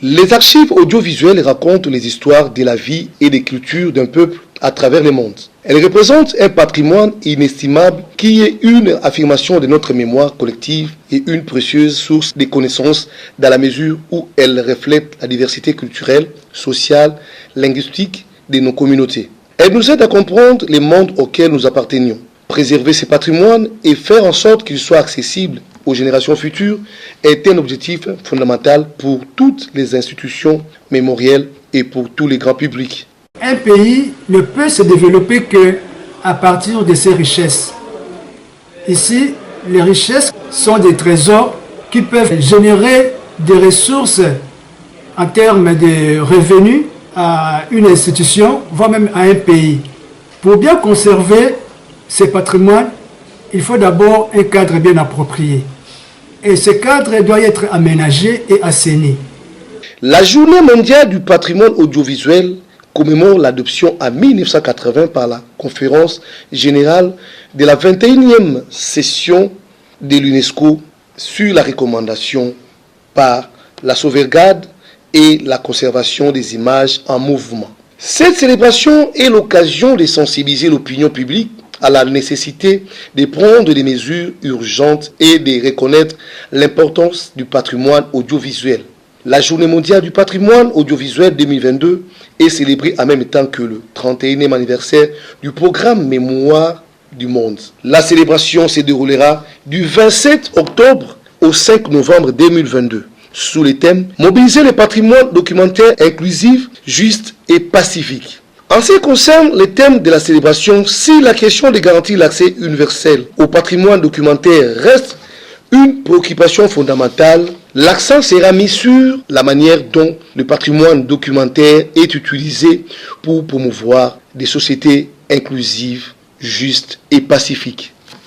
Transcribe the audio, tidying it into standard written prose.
Les archives audiovisuelles racontent les histoires de la vie et des cultures d'un peuple à travers le monde. Elles représentent un patrimoine inestimable qui est une affirmation de notre mémoire collective et une précieuse source de connaissances dans la mesure où elles reflètent la diversité culturelle, sociale, linguistique de nos communautés. Elles nous aident à comprendre le monde auquel nous appartenions. Préserver ce patrimoine et faire en sorte qu'il soit accessible aux générations futures est un objectif fondamental pour toutes les institutions mémorielles et pour tous les grands publics. Un pays ne peut se développer qu'à partir de ses richesses. Ici, les richesses sont des trésors qui peuvent générer des ressources en termes de revenus à une institution, voire même à un pays. Pour bien conserver ce patrimoine, il faut d'abord un cadre bien approprié. Et ce cadre doit être aménagé et assaini. La Journée mondiale du patrimoine audiovisuel commémore l'adoption en 1980 par la Conférence générale de la 21e session de l'UNESCO sur la recommandation par la sauvegarde et la conservation des images en mouvement. Cette célébration est l'occasion de sensibiliser l'opinion publique à la nécessité de prendre des mesures urgentes et de reconnaître l'importance du patrimoine audiovisuel. La Journée mondiale du patrimoine audiovisuel 2022 est célébrée en même temps que le 31e anniversaire du programme Mémoire du Monde. La célébration se déroulera du 27 octobre au 5 novembre 2022 sous le thème « Mobiliser le patrimoine documentaire inclusif, juste et pacifique ». En ce qui concerne le thème de la célébration, si la question de garantir l'accès universel au patrimoine documentaire reste une préoccupation fondamentale, l'accent sera mis sur la manière dont le patrimoine documentaire est utilisé pour promouvoir des sociétés inclusives, justes et pacifiques.